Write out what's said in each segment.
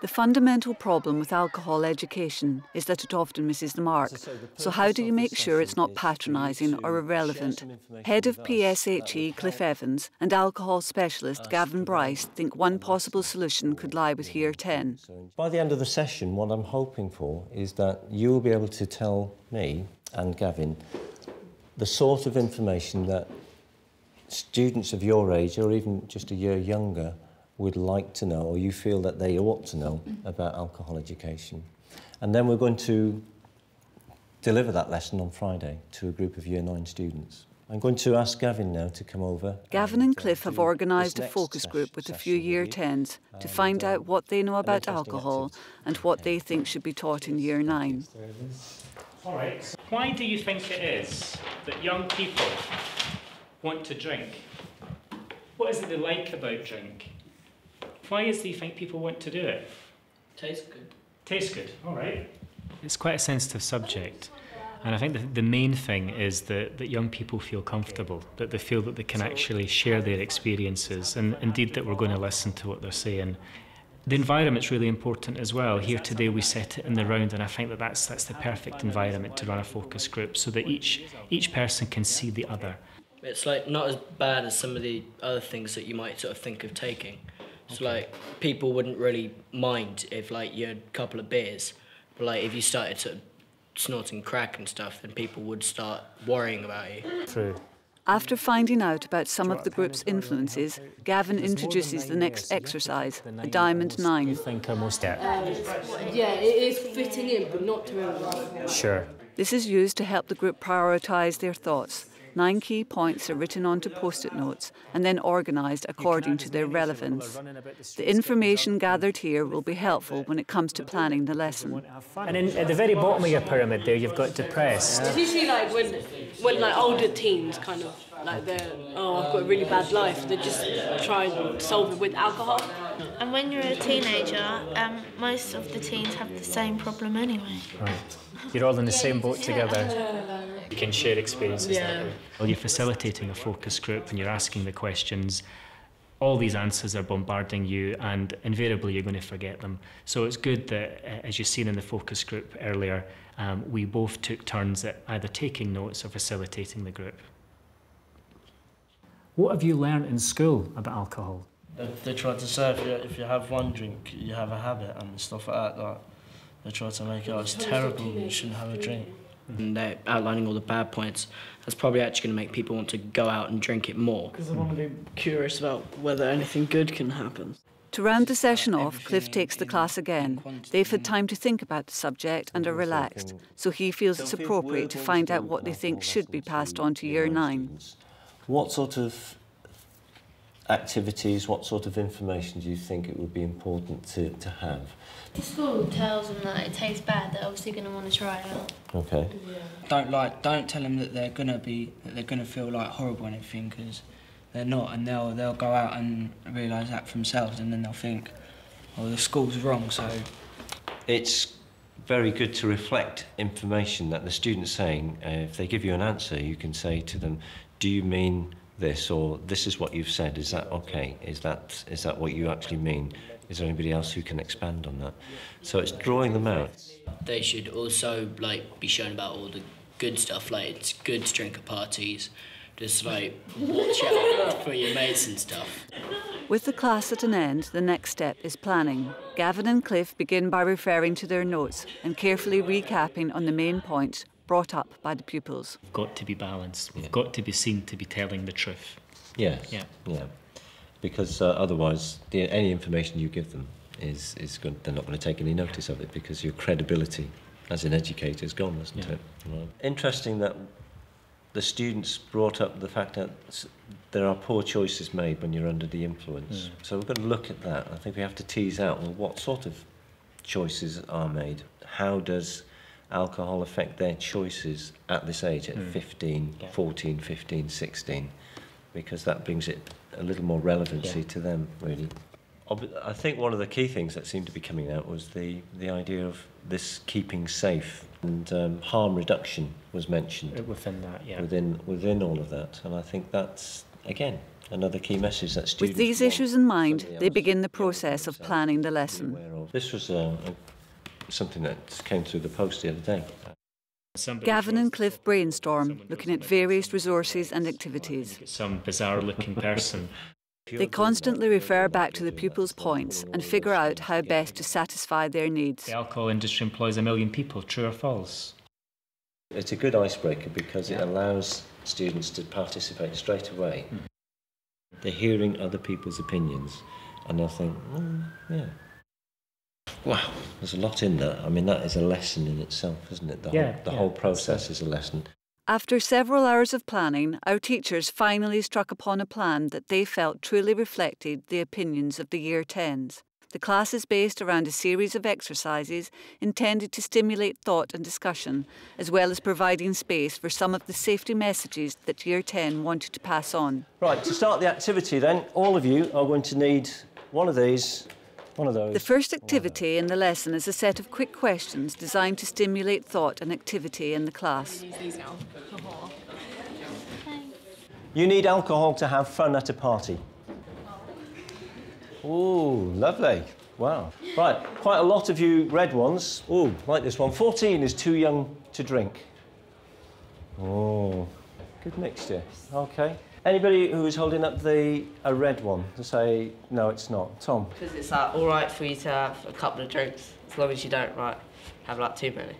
The fundamental problem with alcohol education is that it often misses the mark. So how do you make sure it's not patronising or irrelevant? Head of PSHE Cliff Evans and alcohol specialist Gavin Bryce think one possible solution could lie with Year 10. By the end of the session, what I'm hoping for is that you will be able to tell me and Gavin the sort of information that students of your age, or even just a year younger, would like to know, or you feel that they ought to know about alcohol education. And then we're going to deliver that lesson on Friday to a group of Year 9 students. I'm going to ask Gavin now to come over. Gavin and Cliff have organised a focus group with a few Year 10s to find out what they know about alcohol and what they think should be taught in Year 9. All right. Why do you think it is that young people want to drink? What is it they like about drink? Why is it you think people want to do it? Tastes good. Tastes good, all right. It's quite a sensitive subject. And I think the main thing is that young people feel comfortable, that they feel that they can actually share their experiences, and indeed that we're going to listen to what they're saying. The environment's really important as well. Here today we set it in the round, and I think that's the perfect environment to run a focus group, so that each person can see the other. It's like not as bad as some of the other things that you might sort of think of taking. So like people wouldn't really mind if like you had a couple of beers, but like if you started sort of snorting crack and stuff, then people would start worrying about you. True. After finding out about some of the group's influences, Gavin introduces the next exercise, a Diamond 9. You think are most at? Yeah, it is fitting in, but not to everyone. Sure. This is used to help the group prioritise their thoughts. 9 key points are written onto post-it notes and then organised according to their relevance. The information gathered here will be helpful when it comes to planning the lesson. And then at the very bottom of your pyramid there, you've got depressed. It's usually like when like older teens kind of like they're, oh, I've got a really bad life, they just try and solve it with alcohol. And when you're a teenager, most of the teens have the same problem anyway. Right. You're all in the same boat together. You can share experiences that way. Well, you're facilitating a focus group and you're asking the questions. All these answers are bombarding you, and invariably you're going to forget them. So it's good that, as you've seen in the focus group earlier, we both took turns at either taking notes or facilitating the group. What have you learned in school about alcohol? They try to say if you have one drink, you have a habit and stuff like that. Like, they try to make it, oh, it's terrible, you shouldn't have a drink. And they're outlining all the bad points. That's probably actually going to make people want to go out and drink it more. Because they want to be curious about whether anything good can happen. To round the session off, Cliff takes the class again. They've had time to think about the subject and are relaxed, so he feels it's appropriate to find out what they think should be passed on to Year 9. What sort of activities, what sort of information do you think it would be important to have? The school tells them that it tastes bad, they're obviously going to want to try it out. Okay. Yeah. Don't tell them that they're going to feel like horrible and everything, because they're not, and they'll go out and realise that for themselves, and then they'll think, oh, the school's wrong. So it's very good to reflect information that the student's saying. If they give you an answer, you can say to them, do you mean this, or this is what you've said, is that okay? Is that what you actually mean? Is there anybody else who can expand on that? So it's drawing them out. They should also like be shown about all the good stuff, like it's good to drink at parties, just like watch out for your mates and stuff. With the class at an end, the next step is planning. Gavin and Cliff begin by referring to their notes and carefully recapping on the main points brought up by the pupils. We've got to be balanced. We've got to be seen to be telling the truth. Yes. Yeah. Because otherwise, any information you give them is good. They're not going to take any notice of it, because your credibility as an educator is gone, isn't it? Right. Interesting that the students brought up the fact that there are poor choices made when you're under the influence. So we're going to look at that. I think we have to tease out, well, what sort of choices are made? How does alcohol affect their choices at this age, at 15, 14, 15, 16? Because that brings it a little more relevancy to them, really. I think one of the key things that seemed to be coming out was the idea of this keeping safe, and harm reduction was mentioned within that, within all of that. And I think that's, again, another key message that students With these issues in mind, they begin the process of planning the lesson. This was something that came through the post the other day. Gavin and Cliff brainstorm, looking at various resources and activities. Some bizarre-looking person. They constantly refer back to the pupils' points and figure out how best to satisfy their needs. The alcohol industry employs 1 million people, true or false? It's a good icebreaker because it allows students to participate straight away. They're hearing other people's opinions and they'll think, yeah. Wow, there's a lot in that. I mean, that is a lesson in itself, isn't it? The whole process is a lesson. After several hours of planning, our teachers finally struck upon a plan that they felt truly reflected the opinions of the Year 10s. The class is based around a series of exercises intended to stimulate thought and discussion, as well as providing space for some of the safety messages that Year 10 wanted to pass on. Right, to start the activity then, all of you are going to need one of these. One of those. The first activity in the lesson is a set of quick questions designed to stimulate thought and activity in the class. You need alcohol to have fun at a party. Ooh, lovely. Wow. Right, quite a lot of you read ones. Ooh, like this one. 14 is too young to drink. Oh, good mixture. OK. Anybody who is holding up a red one to say, no, it's not? Tom? Because it's like, all right for you to have a couple of drinks, as long as you don't, have like too many.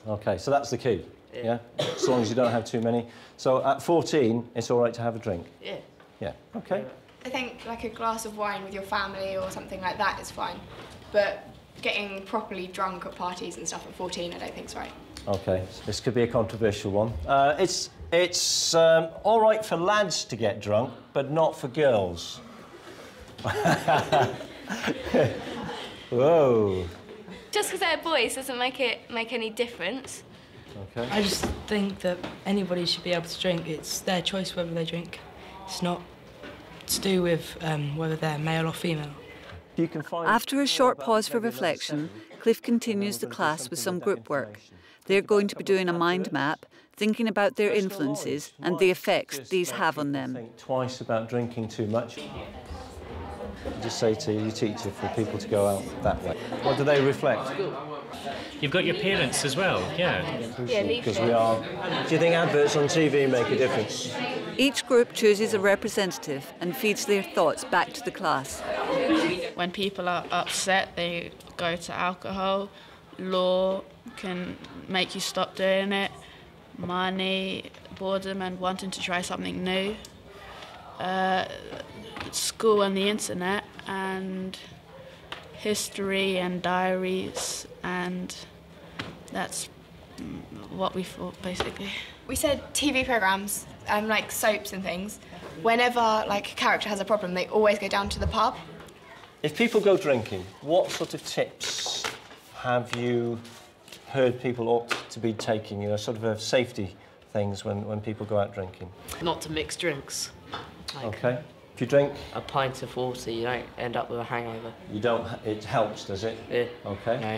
OK, so that's the key, yeah? As long as you don't have too many. So at 14, it's all right to have a drink? Yeah. Yeah, OK. I think like a glass of wine with your family or something like that is fine. But getting properly drunk at parties and stuff at 14, I don't think is right. OK, this could be a controversial one. It's all right for lads to get drunk, but not for girls. Whoa. Just because they're boys doesn't make any difference. Okay. I just think that anybody should be able to drink. It's their choice whether they drink. It's not to do with whether they're male or female. After a short pause for reflection, Cliff continues the class with some group work. They're going to be doing a mind map, thinking about their influences and the effects these have on them. Think twice about drinking too much. Just say to your teacher for people to go out that way. What do they reflect? You've got your parents as well, yeah. Because we are. Do you think adverts on TV make a difference? Each group chooses a representative and feeds their thoughts back to the class. When people are upset, they go to alcohol. Law can make you stop doing it. Money, boredom and wanting to try something new. School and the internet, and history and diaries, and that's what we thought, basically. We said TV programmes, like soaps and things. Whenever like a character has a problem, they always go down to the pub. If people go drinking, what sort of tips have you heard people ought to be taking, sort of safety things when people go out drinking? Not to mix drinks. OK. If you drink a pint of water, you don't end up with a hangover. You don't. It helps, does it? Yeah. OK. No,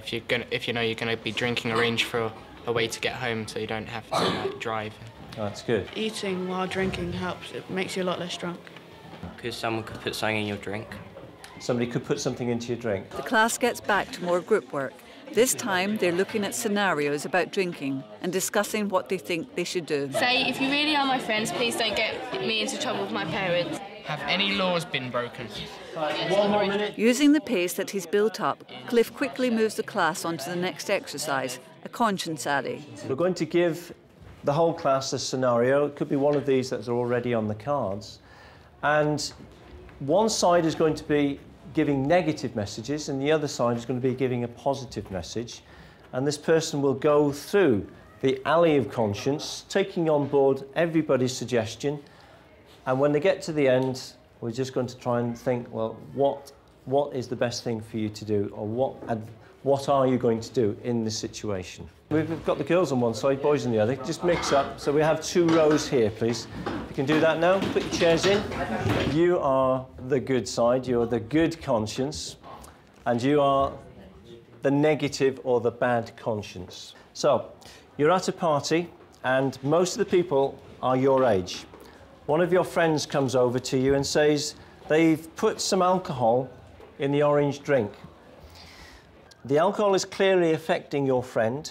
if you know you're going to be drinking, arrange for a way to get home so you don't have to drive. Oh, that's good. Eating while drinking helps. It makes you a lot less drunk. Because someone could put something in your drink. Somebody could put something into your drink. The class gets back to more group work. This time, they're looking at scenarios about drinking and discussing what they think they should do. Say, if you really are my friends, please don't get me into trouble with my parents. Have any laws been broken? 1 more minute. Using the pace that he's built up, Cliff quickly moves the class on to the next exercise, a conscience alley. We're going to give the whole class a scenario. It could be one of these that's already on the cards. And one side is going to be giving negative messages and the other side is going to be giving a positive message. And this person will go through the alley of conscience, taking on board everybody's suggestion. And when they get to the end, we're just going to try and think, well, what is the best thing for you to do, or what are you going to do in this situation? We've got the girls on one side, boys on the other. Just mix up. So we have 2 rows here, please. You can do that now. Put your chairs in. You are the good side. You're the good conscience. And you are the negative or the bad conscience. So you're at a party, and most of the people are your age. One of your friends comes over to you and says they've put some alcohol in the orange drink. The alcohol is clearly affecting your friend.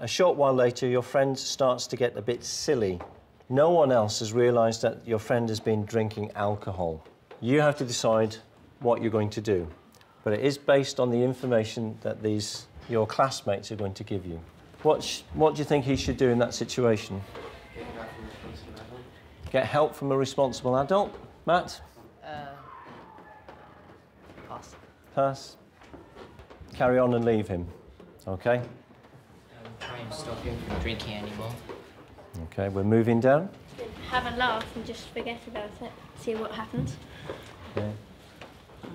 A short while later, your friend starts to get a bit silly. No one else has realised that your friend has been drinking alcohol. You have to decide what you're going to do, but it is based on the information that your classmates are going to give you. What do you think he should do in that situation? Get help from a responsible adult. Matt? Pass. Pass. Carry on and leave him. OK? Try and stop him from drinking anymore. OK, we're moving down. Have a laugh and just forget about it. See what happens. Yeah. You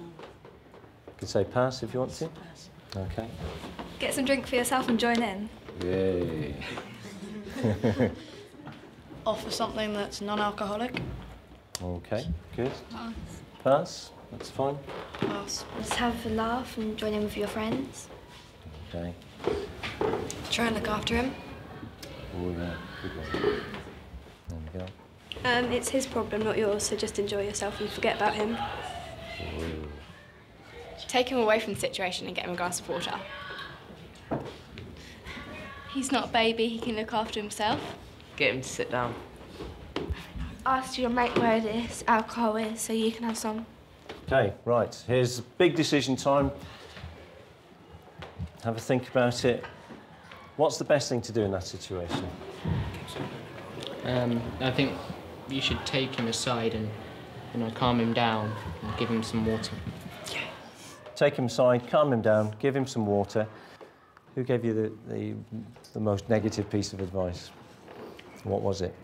could say pass if you want to. Pass. OK. Get some drink for yourself and join in. Yay. Offer something that's non-alcoholic. OK, good. Pass. Pass, that's fine. Pass. Just have a laugh and join in with your friends. OK. Try and look after him. Oh, yeah, good one. There we go. It's his problem, not yours, so just enjoy yourself and forget about him. Oh. Take him away from the situation and get him a glass of water. He's not a baby, he can look after himself. Get him to sit down. Ask your mate where this alcohol is so you can have some. OK, right. Here's big decision time. Have a think about it. What's the best thing to do in that situation? I think you should take him aside and, calm him down and give him some water. Take him aside, calm him down, give him some water. Who gave you the most negative piece of advice? What was it?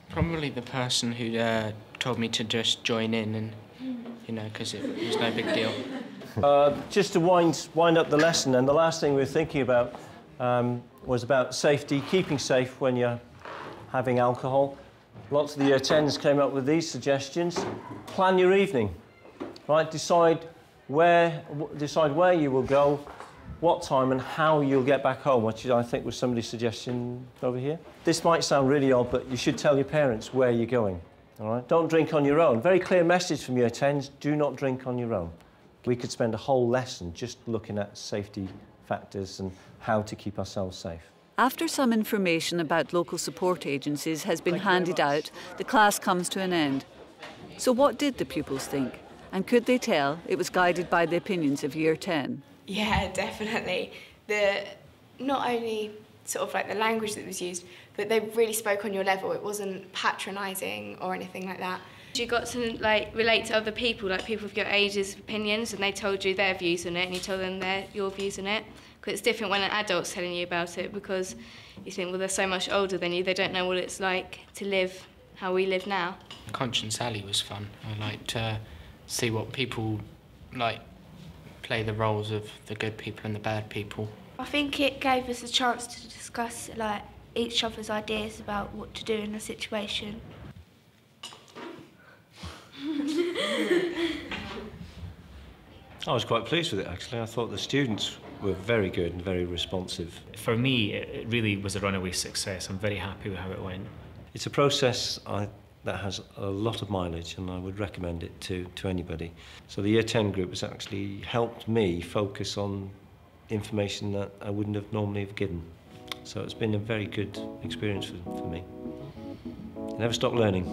Probably the person who told me to just join in and, because it was no big deal. Just to wind up the lesson, and the last thing we were thinking about was about safety, keeping safe when you're having alcohol. Lots of the Year 10s came up with these suggestions. Plan your evening, right? Decide where you will go, what time and how you'll get back home, which I think was somebody's suggestion over here. This might sound really odd, but you should tell your parents where you're going, all right? Don't drink on your own. Very clear message from Year 10s, do not drink on your own. We could spend a whole lesson just looking at safety factors and how to keep ourselves safe. After some information about local support agencies has been handed out, the class comes to an end. So what did the pupils think? And could they tell it was guided by the opinions of Year 10? Yeah, definitely. Not only sort of like the language that was used, but they really spoke on your level. It wasn't patronising or anything like that. You got to relate to other people, like people of your age's opinions, and they told you their views on it, and you told them your views on it. Because it's different when an adult's telling you about it, because you think, well, they're so much older than you, they don't know what it's like to live how we live now. Conscience Alley was fun. I liked to see what people play the roles of the good people and the bad people. I think it gave us a chance to discuss each other's ideas about what to do in a situation. I was quite pleased with it, actually. I thought the students were very good and very responsive. For me, it really was a runaway success. I'm very happy with how it went. It's a process that has a lot of mileage, and I would recommend it to anybody. So the Year 10 group has actually helped me focus on information that I wouldn't have normally have given. So it's been a very good experience for me. Never stop learning.